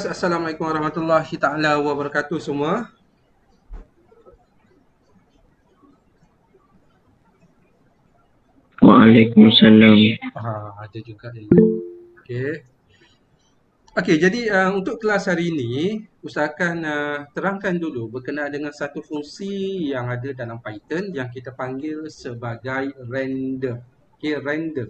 Assalamualaikum warahmatullahi taala wabarakatuh semua. Waalaikumsalam. Ada juga ini. Okey. Okey, jadi untuk kelas hari ini Ustaz akan terangkan dulu berkenaan dengan satu fungsi yang ada dalam Python yang kita panggil sebagai random. Okey, random.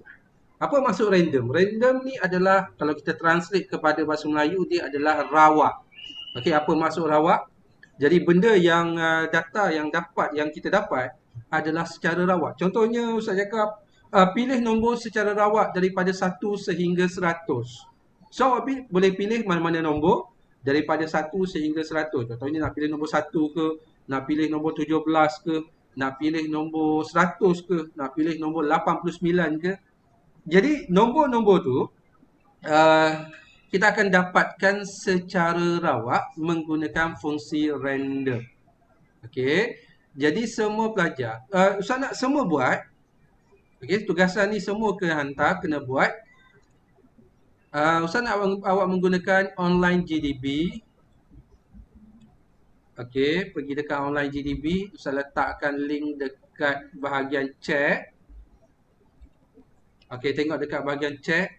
Apa maksud random? Random ni adalah kalau kita translate kepada bahasa Melayu dia adalah rawak. Okey, apa maksud rawak? Jadi benda yang data yang kita dapat adalah secara rawak. Contohnya Ustaz cakap pilih nombor secara rawak daripada 1 sehingga 100. So awak boleh pilih mana-mana nombor daripada 1 sehingga 100. Contohnya nak pilih nombor 1 ke, nak pilih nombor 17 ke, nak pilih nombor 100 ke, nak pilih nombor 89 ke. Jadi nombor-nombor tu uh, kita akan dapatkan secara rawak menggunakan fungsi random. Okey. Jadi semua pelajar, Ustaz nak semua buat. Okey, tugasan ni semua kena hantar, kena buat. Ustaz nak awak menggunakan online GDB. Okey, pergi dekat online GDB, Ustaz letakkan link dekat bahagian chat. Okey, tengok dekat bahagian chat.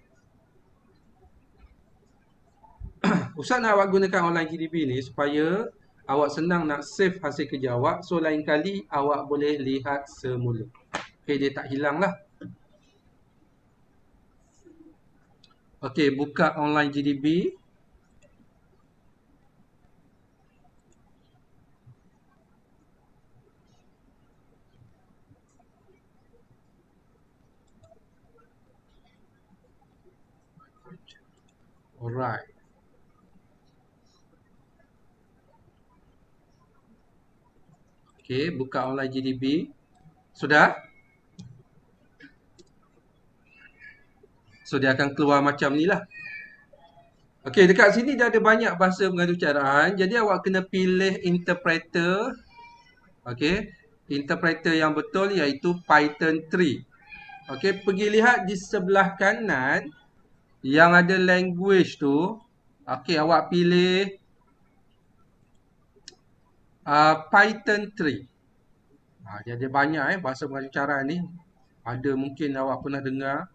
Ustaz nak awak gunakan online GDB ni supaya awak senang nak save hasil kerja awak. So lain kali awak boleh lihat semula. Okey, dia tak hilang lah. Okey, buka online GDB. Alright. Okey, buka online GDB. Sudah? So dia akan keluar macam ni lah. Okey, dekat sini dia ada banyak bahasa mengadu caraan. Jadi awak kena pilih interpreter. Okey, interpreter yang betul iaitu Python 3. Okey, pergi lihat di sebelah kanan yang ada language tu. Okey, awak pilih Python 3. Dia ada banyak bahasa mengadu caraan ni. Ada mungkin awak pernah dengar,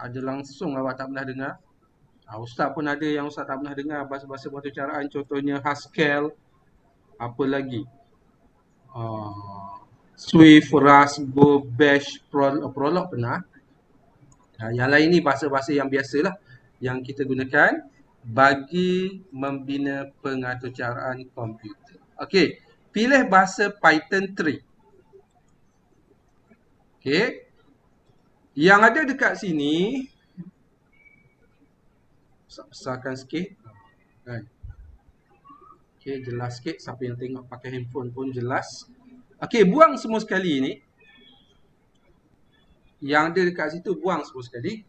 ada langsung awak tak pernah dengar. Ustaz pun ada yang Ustaz tak pernah dengar bahasa-bahasa mengadu caraan, contohnya Haskell, apa lagi? Swift, Rust, Go, Bash, Prolog pernah. Yang lain ni bahasa-bahasa yang biasalah yang kita gunakan bagi membina pengaturcaraan komputer. Okey, pilih bahasa Python 3. Okey. Yang ada dekat sini, besarkan sikit. Kan? Okey, jelas sikit. Siapa yang tengok pakai handphone pun jelas. Okey, buang semua sekali ni. Yang ada dekat situ buang semua sekali.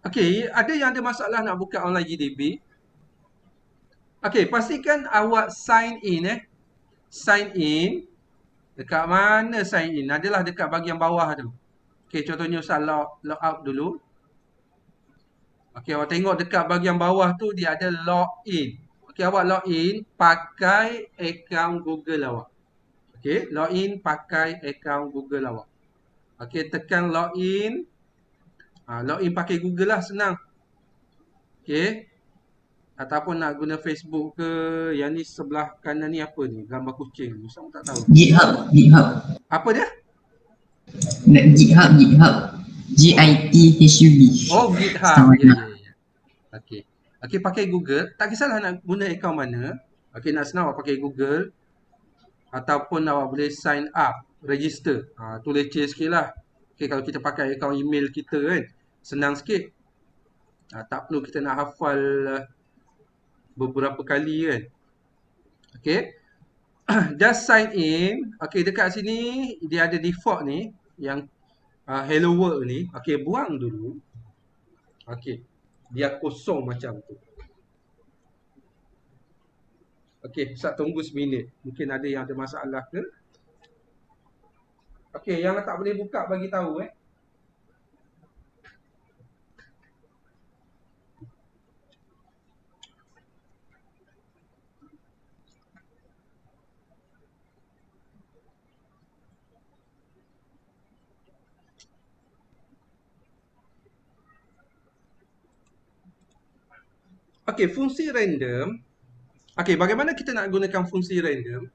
Okey, ada yang ada masalah nak buka online GDB. Okey, pastikan awak sign in Sign in. Dekat mana sign in? Adalah dekat bahagian bawah tu. Okey, contohnya Ustaz log out dulu. Okey, awak tengok dekat bahagian bawah tu dia ada login. Okey, awak login pakai akaun Google awak. Okey, login pakai akaun Google awak. Okey, tekan login. Login pakai Google lah, senang. Okey. Ataupun nak guna Facebook ke, yang ni sebelah kanan ni apa ni? Gambar kucing. Ustaz tak tahu. GitHub. Apa dia? GitHub. GITHUB. Oh, GitHub. Ya. Okey. Okey, pakai Google. Tak kisahlah nak guna akaun mana. Okey, nak senang awak pakai Google. Ataupun awak boleh sign up, register. Tu leceh sikit lah. Okey, kalau kita pakai akaun email kita kan, senang sikit. Tak perlu kita nak hafal beberapa kali kan. Okey. Just sign in. Okey, dekat sini dia ada default ni yang hello world ni. Okey, buang dulu. Okey. Dia kosong macam tu. Okey, Ustaz tunggu seminit. Mungkin ada yang ada masalah ke? Okey, yang tak boleh buka bagi tahu Okey, fungsi random. Okey, bagaimana kita nak gunakan fungsi random?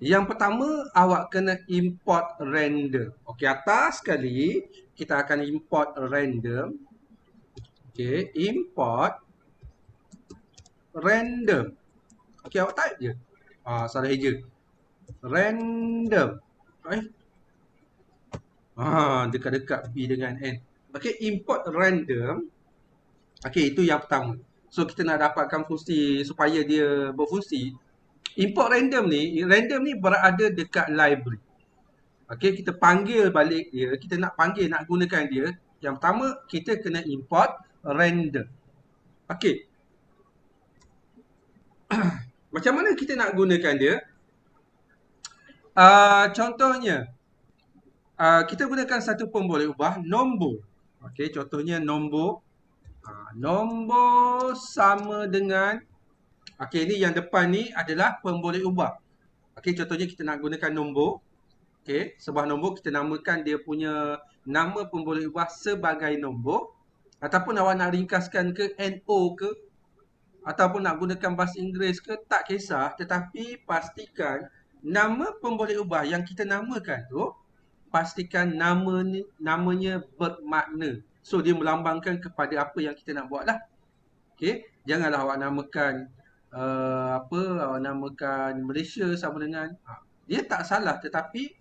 Yang pertama, awak kena import random. Okey, atas sekali kita akan import random. Okey, import random. Okey, awak type je. Salah eja. Random. Eh? Dekat-dekat B dengan N. Okey, import random. Okey, itu yang pertama. So, kita nak dapatkan fungsi supaya dia berfungsi. Import random ni berada dekat library. Okey, kita panggil balik dia, kita nak panggil, nak gunakan dia. Yang pertama, kita kena import random. Okey. Macam mana kita nak gunakan dia? Contohnya, kita gunakan satu pemboleh ubah, nombor. Okey, contohnya nombor. Nombor sama dengan, okey, ni yang depan ni adalah pemboleh ubah. Okey, contohnya kita nak gunakan nombor. Okey, sebuah nombor kita namakan dia punya nama pemboleh ubah sebagai nombor. Ataupun awak nak ringkaskan ke NO ke, ataupun nak gunakan bahasa Inggeris ke, tak kisah. Tetapi pastikan nama pemboleh ubah yang kita namakan tu, pastikan namanya bermakna. So, dia melambangkan kepada apa yang kita nak buat lah. Okey, janganlah awak namakan awak namakan Malaysia sama dengan, dia tak salah tetapi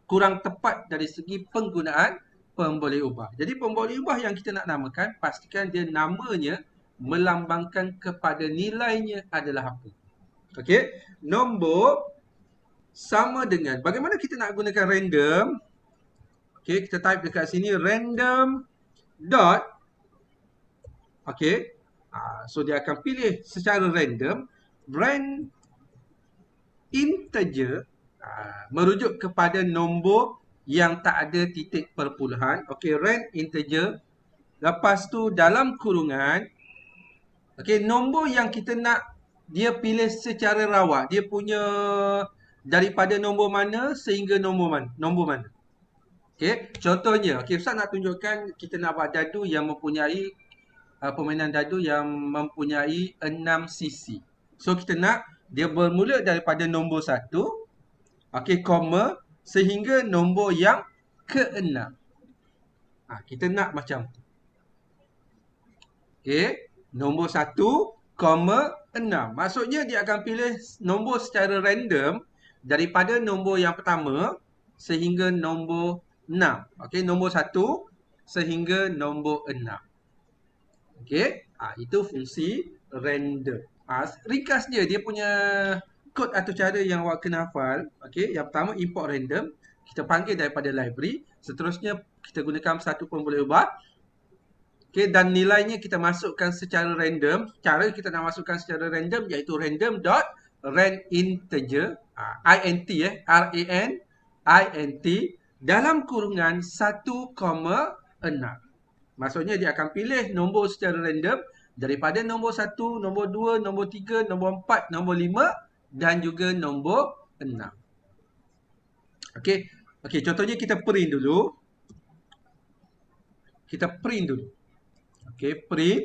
kurang tepat dari segi penggunaan pemboleh ubah. Jadi pemboleh ubah yang kita nak namakan, pastikan dia namanya melambangkan kepada nilainya adalah apa. Okey, nombor sama dengan, bagaimana kita nak gunakan random? Okey, kita type dekat sini random dot. Okey, so dia akan pilih secara random integer, merujuk kepada nombor yang tak ada titik perpuluhan. Okey, rand integer. Lepas tu dalam kurungan, okey, nombor yang kita nak dia pilih secara rawak. Dia punya daripada nombor mana sehingga nombor mana. Okey, contohnya, okey, Ustaz nak tunjukkan kita nak buat dadu yang mempunyai permainan dadu yang mempunyai 6 sisi. So, kita nak dia bermula daripada nombor 1, okey, koma, sehingga nombor yang ke-6. Kita nak macam tu. Okey, nombor 1, 6. Maksudnya dia akan pilih nombor secara random daripada nombor yang pertama sehingga nombor 6. Okey, nombor 1 sehingga nombor 6. Okey, itu fungsi random. Ringkas dia punya kod atau cara yang awak kena hafal. Okey, yang pertama import random, kita panggil daripada library. Seterusnya kita gunakan satu pemboleh ubah. Okey, dan nilainya kita masukkan secara random. Cara kita nak masukkan secara random iaitu random dot rand integer, int RAN int dalam kurungan 1,6. Maksudnya dia akan pilih nombor secara random daripada nombor 1, nombor 2, nombor 3, nombor 4, nombor 5 dan juga nombor 6. Okey. Okey, contohnya kita print dulu. Okey, print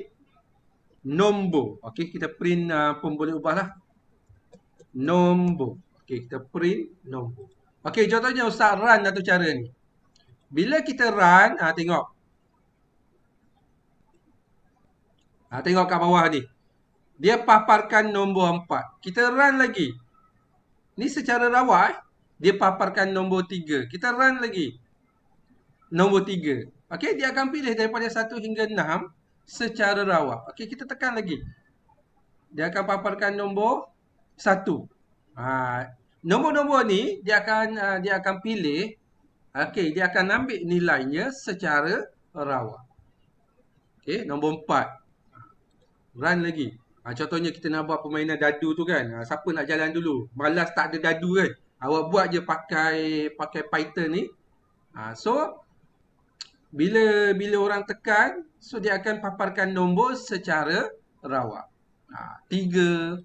nombor. Okey, kita print pemboleh ubah lah. Nombor. Okey, kita print nombor. Okey, contohnya Ustaz run satu cara ni. Bila kita run, tengok. Tengok kat bawah ni. Dia paparkan nombor 4. Kita run lagi. Ni secara rawak. Dia paparkan nombor 3. Kita run lagi. Nombor 3. Okey, dia akan pilih daripada 1 hingga 6 secara rawak. Okey, kita tekan lagi. Dia akan paparkan nombor 1. Nombor-nombor ni dia akan pilih. Okey, dia akan ambil nilainya secara rawak. Okey, nombor 4. Run lagi. Contohnya kita nak buat permainan dadu tu kan. Siapa nak jalan dulu? Malas tak ada dadu kan. Awak buat je pakai Python ni. So bila bila orang tekan, so dia akan paparkan nombor secara rawak. 3.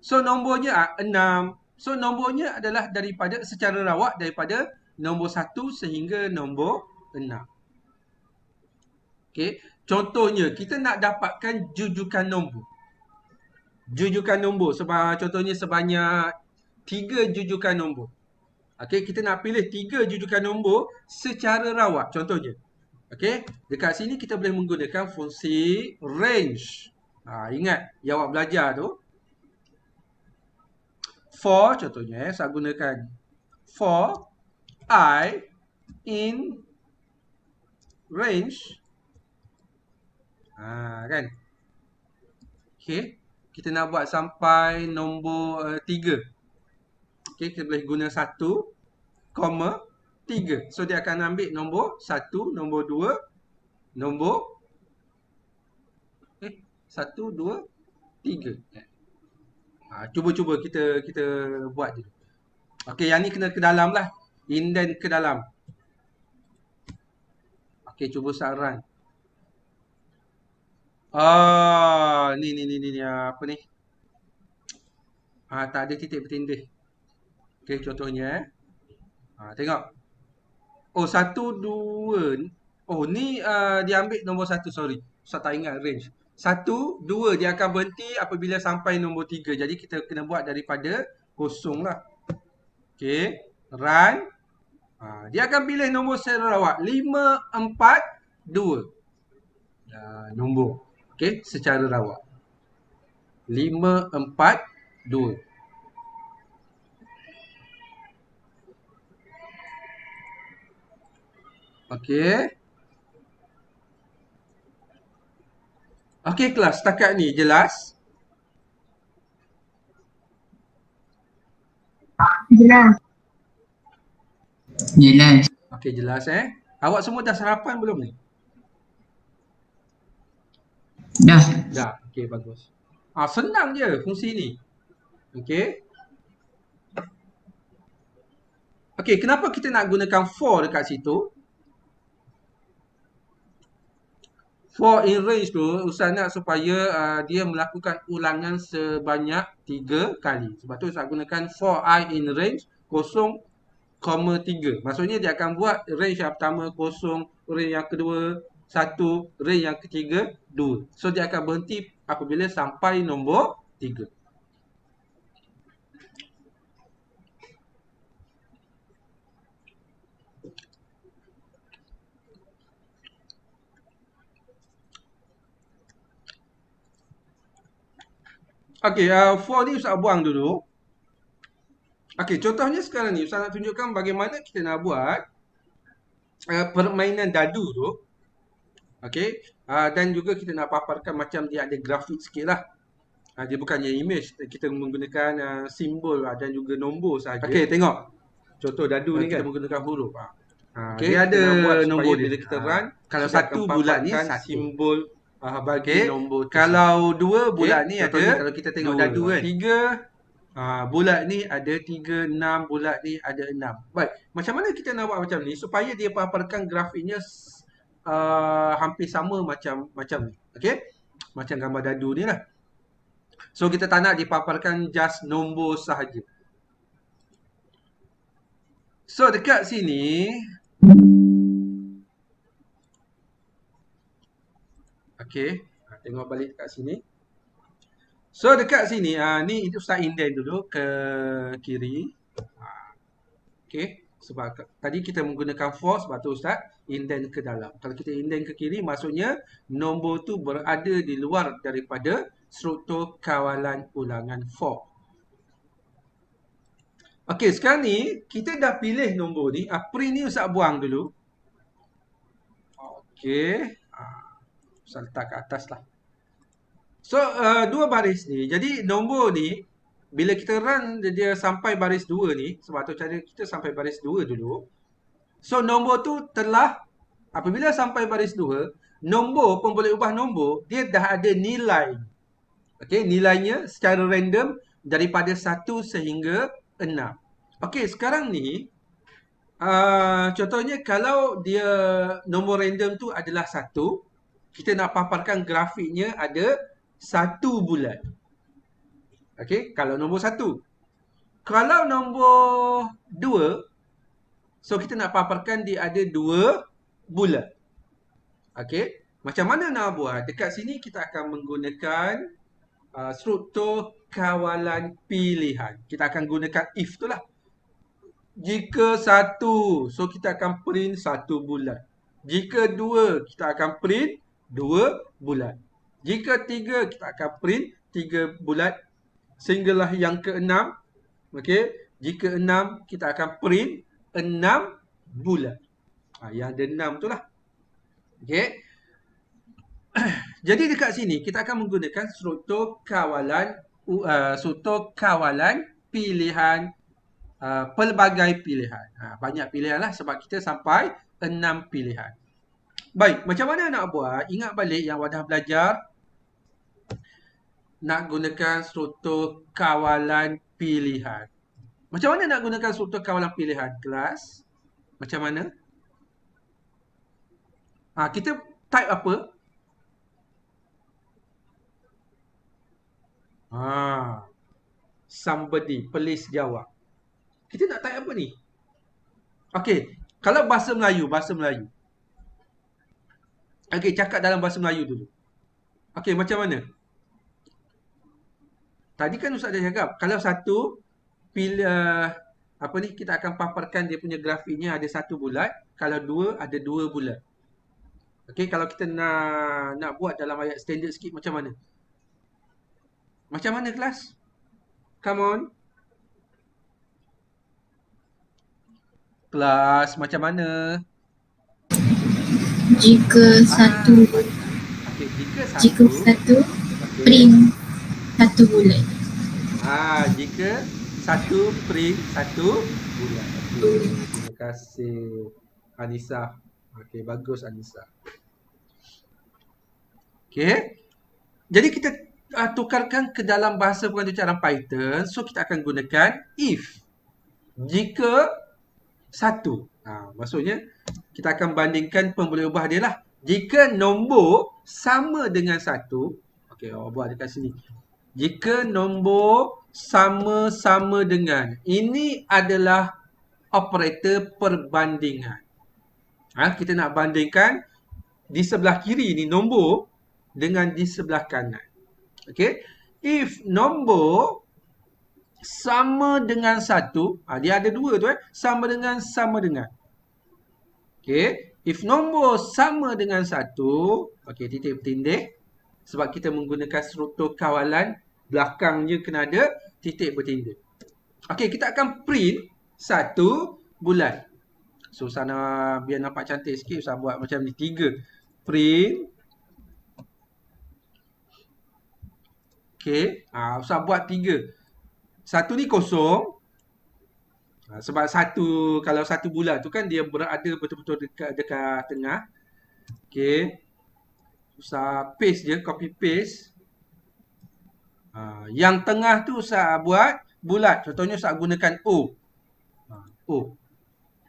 So nombornya 6. So nombornya adalah daripada secara rawak daripada nombor 1 sehingga nombor 6. Okey, contohnya kita nak dapatkan jujukan nombor. Jujukan nombor contohnya sebanyak 3 jujukan nombor. Okey, kita nak pilih 3 jujukan nombor secara rawak contohnya. Okey, dekat sini kita boleh menggunakan fungsi range. Ingat yang awak belajar tu. For contohnya saya gunakan for I in range. Kan? Okey, kita nak buat sampai nombor 3. Okey, kita boleh guna 1, 3. So dia akan ambil nombor 1, nombor 2, nombor 1, 2, 3. Cuba kita buat dulu. Okey, yang ni kena ke dalam lah. Indent ke dalam. Okey, cuba start run. Ni apa ni? Tak ada titik bertindih. Okey, contohnya tengok. 1, 2. Ni dia ambil nombor 1, sorry. Saya tak ingat range. 1, 2 dia akan berhenti apabila sampai nombor 3. Jadi kita kena buat daripada kosong lah. Okey, run. Dia akan pilih nombor secara rawak 5, 4, 2. Nombor. Okey, secara rawak 5, 4, 2. Okey. Okey kelas, setakat ni jelas? Jelas. Jelas. Okey, jelas Awak semua dah sarapan belum ni? Dah. Dah. Okey, bagus. Senang je fungsi ni. Okey. Okey, kenapa kita nak gunakan for dekat situ? For in range tu, Ustaz nak supaya dia melakukan ulangan sebanyak 3 kali. Sebab tu Ustaz gunakan for I in range 0, 3. Maksudnya dia akan buat range yang pertama 0, range yang kedua 1, range yang ketiga 2. So dia akan berhenti apabila sampai nombor 3. Okey, for ni Ustaz buang dulu. Okey, contohnya sekarang ni Ustaz nak tunjukkan bagaimana kita nak buat permainan dadu tu. Okey, dan juga kita nak paparkan macam dia ada grafik sikit lah. Dia bukannya image, kita menggunakan simbol dan juga nombor sahaja. Okey, tengok. Contoh dadu ni kan kita menggunakan huruf. Okay, dia ada nombor bila kita run. Kalau 1 bulat ni simbol bagi nombor. Kalau 2 bulat ni ada, kalau kita tengok dadu kan. 3 bulat ni ada 3, 6 bulat ni ada 6. Baik, macam mana kita nak buat macam ni supaya dia paparkan grafiknya hampir sama macam ni. Okey? Macam gambar dadu ni lah. So kita tak nak dipaparkan just nombor sahaja. So dekat sini okey, tengok balik dekat sini. So dekat sini ni Ustaz indent dulu ke kiri. Okey, sebab tadi kita menggunakan for, sebab tu Ustaz indent ke dalam. Kalau kita indent ke kiri maksudnya nombor tu berada di luar daripada struktur kawalan ulangan for. Okey, sekarang ni kita dah pilih nombor ni. Print ni Ustaz buang dulu. Okey. Ustaz letak ke atas lah. So, 2 baris ni. Jadi, nombor ni, bila kita run dia sampai baris 2 ni, sebab tu cara kita sampai baris 2 dulu. So, nombor tu telah, apabila sampai baris 2, nombor pun boleh ubah nombor, dia dah ada nilai. Okey, nilainya secara random daripada 1 sehingga 6. Okey, sekarang ni contohnya kalau dia nombor random tu adalah 1, kita nak paparkan grafiknya ada 1 bulan. Okey, kalau nombor 1. Kalau nombor 2, so kita nak paparkan dia ada 2 bulan. Okey, macam mana nak buat? Dekat sini kita akan menggunakan struktur kawalan pilihan. Kita akan gunakan if tu lah. Jika 1, so kita akan print 1 bulan. Jika 2, kita akan print 2 bulan. Jika 3, kita akan print 3 bulan. Sehinggalah yang ke-6. Okey, jika 6, kita akan print 6 bulan. Yang ada 6 tu lah. Okey. Jadi dekat sini kita akan menggunakan struktur kawalan pilihan, pelbagai pilihan. Banyak pilihan lah sebab kita sampai 6 pilihan. Baik, macam mana nak buat? Ingat balik yang wadah belajar nak gunakan struktur kawalan pilihan. Macam mana nak gunakan struktur kawalan pilihan, kelas? Macam mana? Kita type apa? Somebody, please jawab. Kita nak type apa ni? Okey, kalau bahasa Melayu. Okey, cakap dalam bahasa Melayu dulu. Okey, macam mana? Tadi kan Ustaz dah cakap, kalau 1 kita akan paparkan dia punya grafiknya ada 1 bulan, kalau 2 ada 2 bulan. Okey, kalau kita nak buat dalam ayat standard sikit macam mana? Macam mana kelas? Come on. Kelas, macam mana? Jika satu Okey, jika satu print 1 bulan. Jika 1 print 1 bulan. Okey, terima kasih Anissa. Okey, bagus Anissa. Okey. Jadi kita tukarkan ke dalam bahasa pengucapan Python. So kita akan gunakan if. Jika 1. Maksudnya kita akan bandingkan pemboleh ubah dia lah. Jika nombor sama dengan 1. Okey, buat dekat sini. Jika nombor sama-sama dengan. Ini adalah operator perbandingan. Kita nak bandingkan di sebelah kiri ni nombor dengan di sebelah kanan. Okey. If nombor sama dengan 1, dia ada 2 tu sama dengan. Okey. If nombor sama dengan 1, okey, titik bertindih. Sebab kita menggunakan struktur kawalan, belakangnya kena ada titik bertindih. Okey, kita akan print 1 bulan. So sana biar nampak cantik sikit, Ustaz buat macam ni, 3. Print. Okey, Ustaz buat 3. 1 ni kosong. Sebab kalau 1 bulan tu kan dia berada betul-betul dekat tengah. Okey. Ustaz paste je, copy paste. Yang tengah tu Ustaz buat bulat. Contohnya Ustaz gunakan O. O.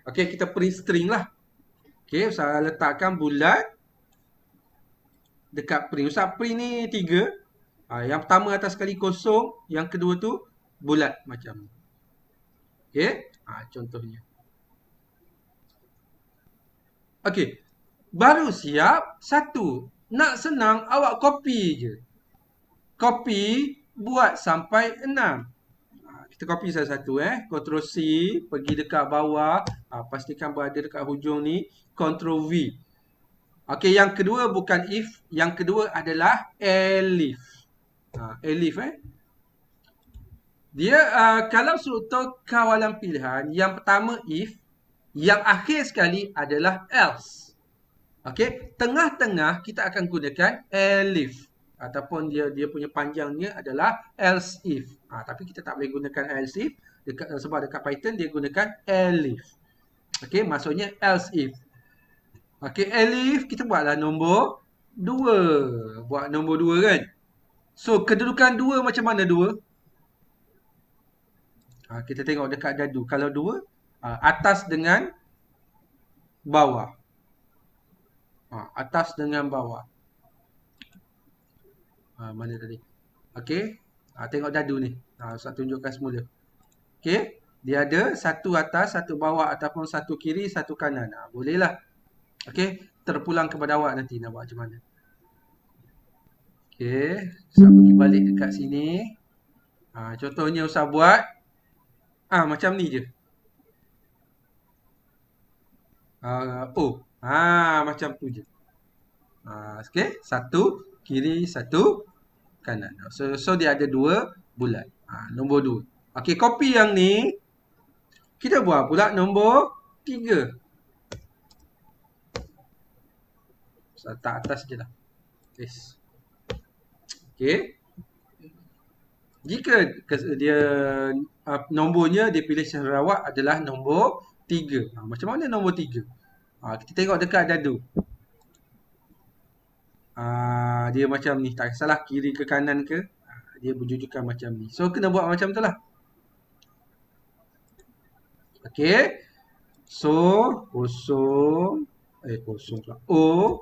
Okey, kita print string lah. Okey, Ustaz letakkan bulat dekat print. Ustaz print ni 3. Yang pertama atas sekali kosong, yang kedua tu bulat macam ni. Okey, contohnya. Okey, baru siap 1. Nak senang, awak copy je. Copy, buat sampai 6. Kita copy satu-satu Ctrl C, pergi dekat bawah, pastikan berada dekat hujung ni, Ctrl V. Okey, yang kedua bukan if, yang kedua adalah elif. Elif Dia kalau struktur kawalan pilihan, yang pertama if, yang akhir sekali adalah else. Okey, tengah-tengah kita akan gunakan elif. Ataupun dia punya panjangnya adalah else if. Tapi kita tak boleh gunakan else if sebab dekat Python dia gunakan elif. Okey, maksudnya else if. Okey, elif kita buatlah nombor 2. Buat nombor 2 kan. So, kedudukan 2 macam mana 2? Kita tengok dekat dadu. Kalau 2, atas dengan bawah. Atas dengan bawah. Mana tadi? Okey. Tengok dadu ni. Ustaz tunjukkan semula. Okey. Dia ada satu atas, satu bawah ataupun satu kiri, satu kanan. Bolehlah. Okey. Terpulang kepada awak nanti nak buat macam mana. Okey. Ustaz pergi balik dekat sini. Contohnya Ustaz buat. Macam ni je. Macam tu je. Okey. Satu kiri, satu kanan. So dia ada 2 bulat. Nombor 2. Okey, copy yang ni. Kita buat pula nombor 3. Tak atas je lah. Yes. Okey. Jika dia nombornya dia pilih Sarawak adalah nombor 3. Macam mana nombor 3? Kita tengok dekat dadu. Dia macam ni. Tak salah kiri ke kanan ke. Dia berjujukan macam ni. So, kena buat macam tu lah. Okey. So, kosong pula. O.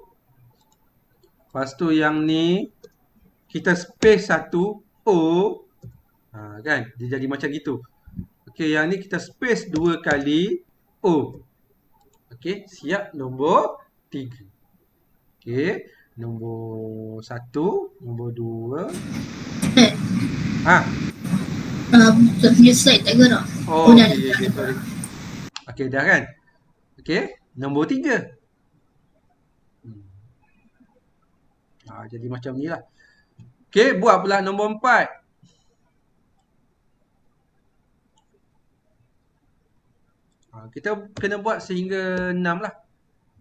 Lepas tu yang ni. Kita space satu. O. Kan? Dia jadi macam gitu. Okey, yang ni kita space 2 kali. O. Okey, siap nombor 3. Okey. Nombor 1, nombor 2. Punya slide tak gerak. Dah. Sorry. Okey, dah kan? Okey, nombor 3. Jadi macam ni lah. Okey, buat pula nombor 4. Kita kena buat sehingga 6 lah.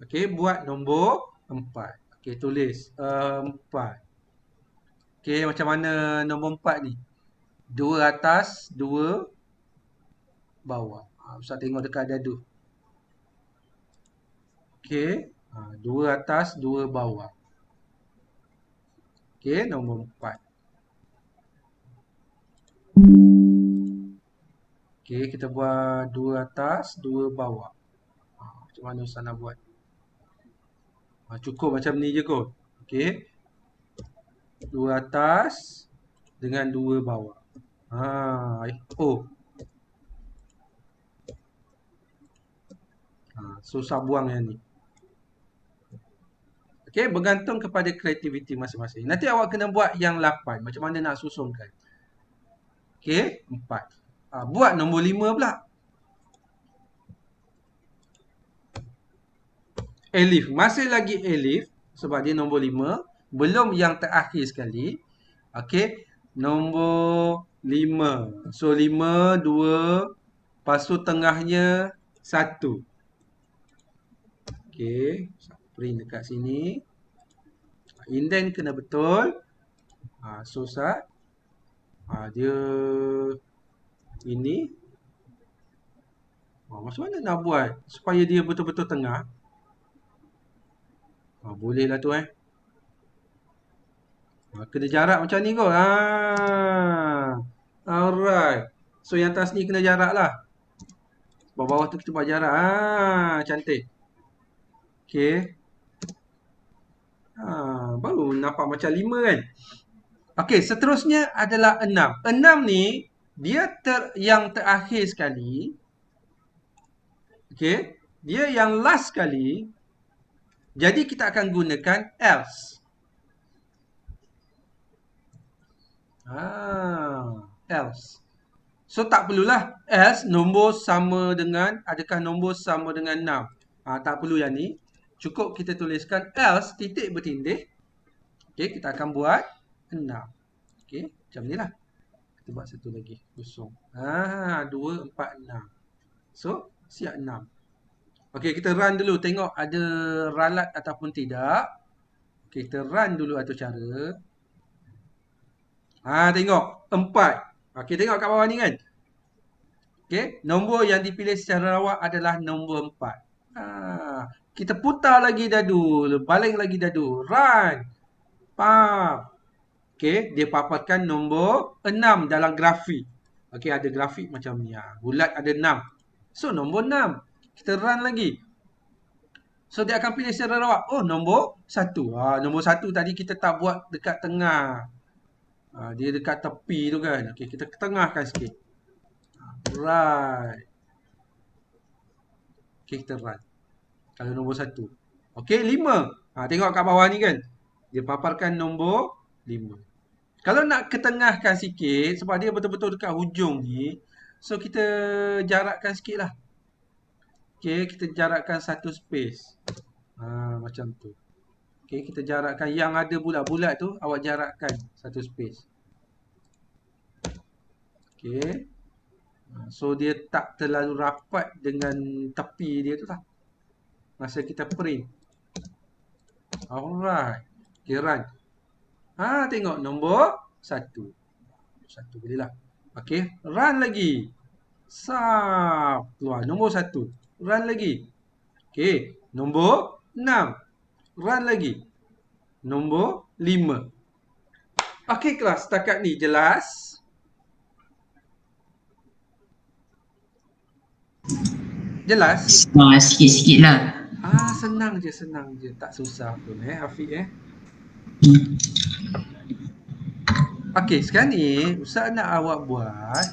Okey, buat nombor 4. Okey, tulis 4. Okey, macam mana nombor 4 ni? 2 atas, 2 bawah. Ustaz tengok dekat dadu. Okey, 2 atas, 2 bawah. Okey, nombor 4. Okey, kita buat 2 atas, 2 bawah. Macam mana Ustaz nak buat? Cukup macam ni je kot. Okey. 2 atas dengan 2 bawah. Susah buang yang ni. Okey, bergantung kepada kreativiti masing-masing. Nanti awak kena buat yang 8. Macam mana nak susunkan. Okey, 4. Buat nombor 5 pula. Elif. Masih lagi elif. Sebab dia nombor 5. Belum yang terakhir sekali. Okey. Nombor 5. So, 5, 2. Lepas tu tengahnya 1. Okey. Print dekat sini. Indent kena betul. So, Ustaz. Dia ini. Macam mana nak buat supaya dia betul-betul tengah? Boleh lah tu kena jarak macam ni kot. Alright. So yang atas ni kena jarak lah. Bawah tu kita buat jarak. Cantik. Okay. Baru nampak macam 5 kan. Okay, seterusnya adalah 6. 6 ni dia yang terakhir sekali. Okay. Dia yang last sekali. Jadi kita akan gunakan else. Else. So tak perlulah else nombor sama dengan, adakah nombor sama dengan 6. Tak perlu yang ni. Cukup kita tuliskan else titik bertindih. Okey, kita akan buat 6. Okey, macam ni lah. Kita buat satu lagi. Kosong. 2, 4, 6. So, siap 6. Okey, kita run dulu. Tengok ada ralat ataupun tidak. Okey, kita run dulu atau cara. Tengok. 4. Okey, tengok kat bawah ni kan. Okey, nombor yang dipilih secara awak adalah nombor 4. Kita putar lagi dadu. Baling lagi dadu. Run. Pam. Okey, dia paparkan nombor 6 dalam grafik. Okey, ada grafik macam ni. Bulat ada 6. So, nombor 6. Kita run lagi. So, dia akan pilih secara rawak. Oh, nombor 1. Nombor 1 tadi kita tak buat dekat tengah. Dia dekat tepi tu kan. Okey, kita ketengahkan sikit. Right. Okey, kita run. Kalau nombor 1. Okey, 5. Tengok kat bawah ni kan. Dia paparkan nombor 5. Kalau nak ketengahkan sikit, sebab dia betul-betul dekat hujung ni, so kita jarakkan sikit lah. Okay, kita jarakkan satu space. Macam tu. Okay, kita jarakkan yang ada bulat-bulat tu, awak jarakkan satu space. Okay. So, dia tak terlalu rapat dengan tepi dia tu lah. Masa kita print. Alright. Okay, run. Tengok nombor 1. 1 boleh lah. Okay, run lagi. Keluar nombor 1. Run lagi. Okay, nombor 6. Run lagi. Nombor 5. Okay, kelas, setakat ni jelas? Jelas? Sikit-sikit lah. Senang je. Tak susah pun Hafiq Okay, sekarang ni Ustaz nak awak buat.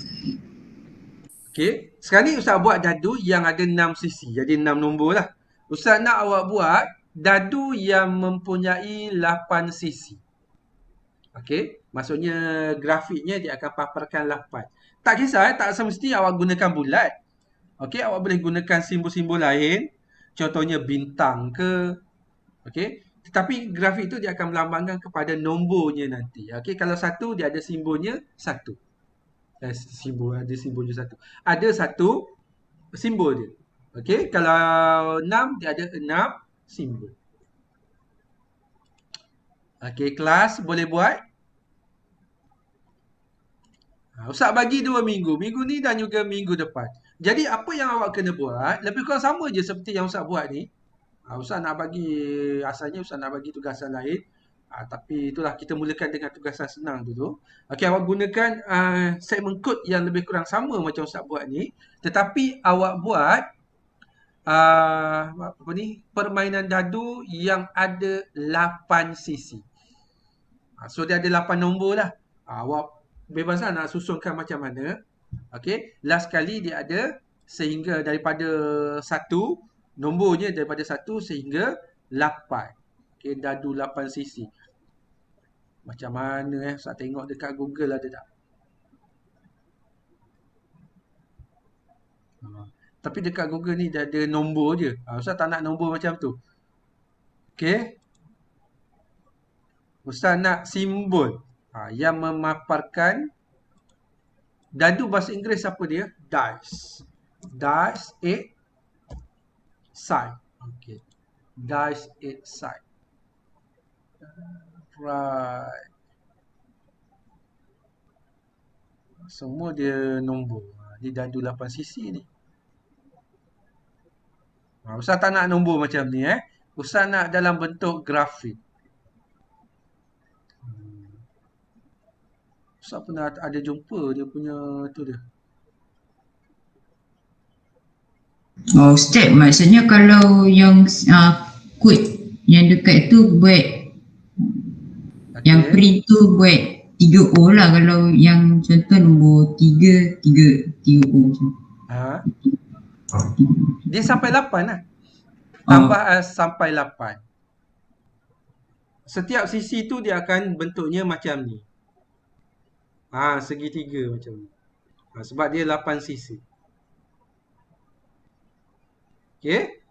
Okay, sekarang ni Ustaz buat dadu yang ada 6 sisi. Jadi 6 nombor lah. Ustaz nak awak buat dadu yang mempunyai 8 sisi. Okay, maksudnya grafiknya dia akan paparkan 8. Tak kisah tak semesti awak gunakan bulat. Okay, awak boleh gunakan simbol-simbol lain. Contohnya bintang ke. Okay, tetapi grafik itu dia akan melambangkan kepada nombornya nanti. Okay, kalau 1 dia ada simbolnya 1. Ada simbolnya 1. Ada 1 simbol dia. Okay, kalau 6 dia ada 6 simbol. Okay, kelas boleh buat? Ustaz bagi 2 minggu. Minggu ni dan juga minggu depan. Jadi apa yang awak kena buat, lebih kurang sama je seperti yang Ustaz buat ni. Ustaz nak bagi, asalnya Ustaz nak bagi tugasan lain. Tapi itulah, kita mulakan dengan tugasan senang dulu. Okey, awak gunakan segmen kod yang lebih kurang sama macam Ustaz buat ni. Tetapi awak buat permainan dadu yang ada 8 sisi. So dia ada 8 nombor lah. Awak bebas lah nak susunkan macam mana. Okey, last kali dia ada sehingga daripada 1, nombornya daripada 1 sehingga 8. Okey, dadu 8 sisi. Macam mana Ustaz tengok dekat Google ada tak? Tapi dekat Google ni dia ada nombor je. Ustaz tak nak nombor macam tu. Okey. Ustaz nak simbol yang memaparkan. Dadu bahasa Inggeris apa dia? Dice. Dice 8 side. Okay. Dice 8 side. Right. Semua dia nombor. Dia dadu 8 sisi ni. Ustaz tak nak nombor macam ni Ustaz nak dalam bentuk grafik. Ustaz pernah ada jumpa dia punya tu dia. Ustaz, maksudnya kalau yang kod yang dekat tu buat yang print tu buat 3O lah. Kalau yang contoh nombor 3O macam. Dia sampai 8 lah. Tambah sampai 8. Setiap sisi tu dia akan bentuknya macam ni. Segitiga macam ni. Sebab dia 8 sisi. Okay.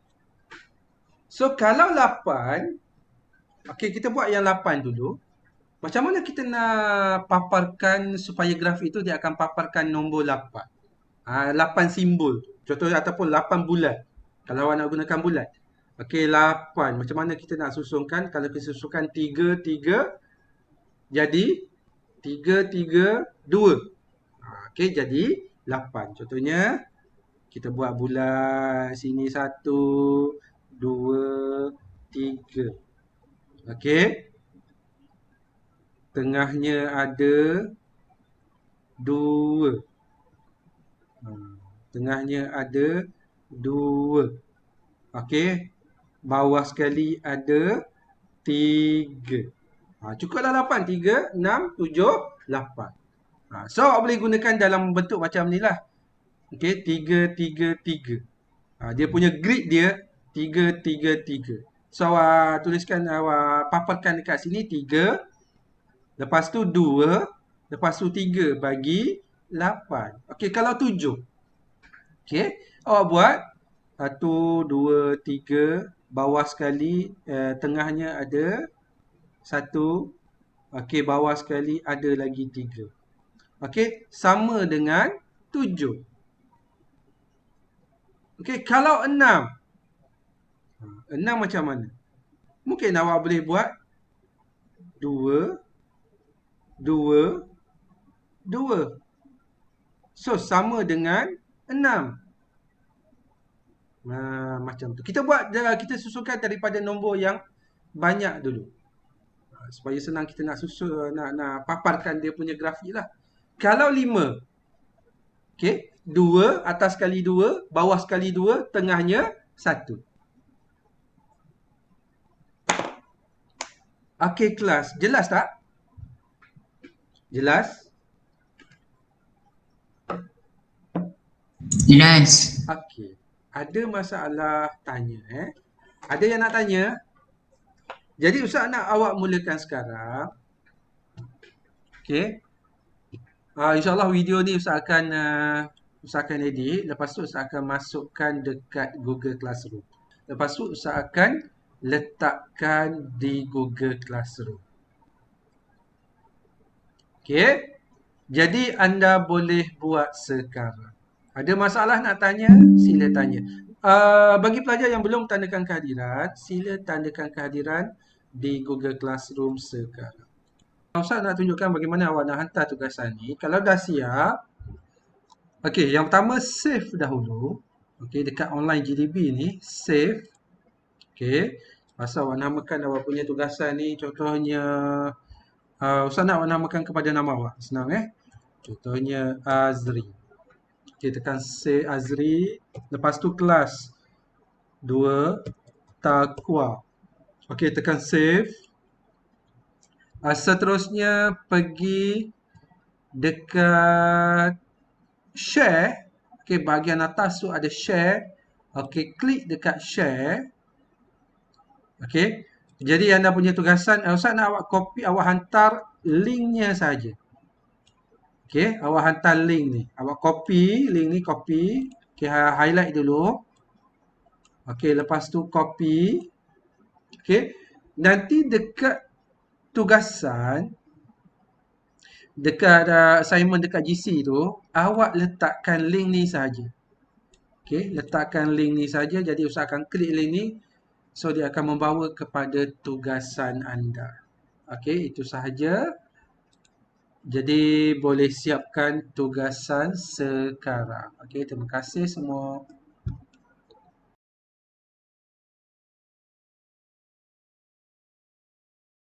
So, kalau 8, okay, kita buat yang 8 dulu. Macam mana kita nak paparkan supaya grafik itu dia akan paparkan nombor 8. 8 simbol. Contohnya ataupun 8 bulat. Kalau awak nak gunakan bulat. Okay, 8. Macam mana kita nak susunkan? Kalau kita susunkan 3, 3. Jadi, 3, 3, 2. Okay, jadi 8. Contohnya, kita buat bulat sini 1, 2, 3. Okey. tengahnya ada 2. Tengahnya ada 2. Okey. Bawah sekali ada 3. Cukuplah 8. 3, 6, 7, 8. So, awak boleh gunakan dalam bentuk macam ni lah. Okey, 3, 3, 3. Dia punya grid dia 3, 3, 3. So, awak tuliskan, awak paparkan dekat sini 3. Lepas tu 2. Lepas tu 3 bagi 8. Okey, kalau 7. Okey, awak buat 1, 2, 3. Bawah sekali, tengahnya ada 1. Okey, bawah sekali ada lagi 3. Okey, sama dengan 7. Okey, kalau 6. 6 macam mana? Mungkin awak boleh buat 2, 2, 2. So, sama dengan 6. Macam tu. Kita susunkan daripada nombor yang banyak dulu. Supaya senang kita nak susun, nak paparkan dia punya grafik lah. Kalau 5. Okey, 2, atas sekali 2, bawah sekali 2, tengahnya 1. Okey, kelas. Jelas tak? Jelas? Jelas. Okey. Ada masalah tanya Ada yang nak tanya? Jadi Ustaz nak awak mulakan sekarang. Okey. InsyaAllah video ni Ustaz akan edit. Lepas tu Ustaz akan masukkan dekat Google Classroom. Lepas tu Ustaz akan letakkan di Google Classroom. Okey. Jadi anda boleh buat sekarang. Ada masalah nak tanya? Sila tanya. Bagi pelajar yang belum tandakan kehadiran, sila tandakan kehadiran di Google Classroom sekarang. Ustaz nak tunjukkan bagaimana awak nak hantar tugasan ni. Kalau dah siap, okey, yang pertama save dahulu. Okey, dekat online GDB ni, save. Okey, pasal awak namakan awak punya tugasan ni, contohnya Ustaz nak awak namakan kepada nama awak. Senang Contohnya Azri. Okey, tekan save Azri. Lepas tu kelas 2 Taqwa. Okey, tekan save. Seterusnya pergi dekat share. Okey, bahagian atas tu ada share. Okey, klik dekat share. Okey. Jadi anda punya tugasan, Ustaz nak awak copy, awak hantar linknya saja. Okey, awak hantar link ni. Awak copy, link ni copy. Okey, highlight dulu. Okey, lepas tu copy. Okey, nanti dekat tugasan, dekat assignment dekat GC tu, awak letakkan link ni saja. Okey, letakkan link ni saja. Jadi Ustaz akan klik link ni. So, dia akan membawa kepada tugasan anda. Okey, itu sahaja. Jadi boleh siapkan tugasan sekarang. Okey, terima kasih semua.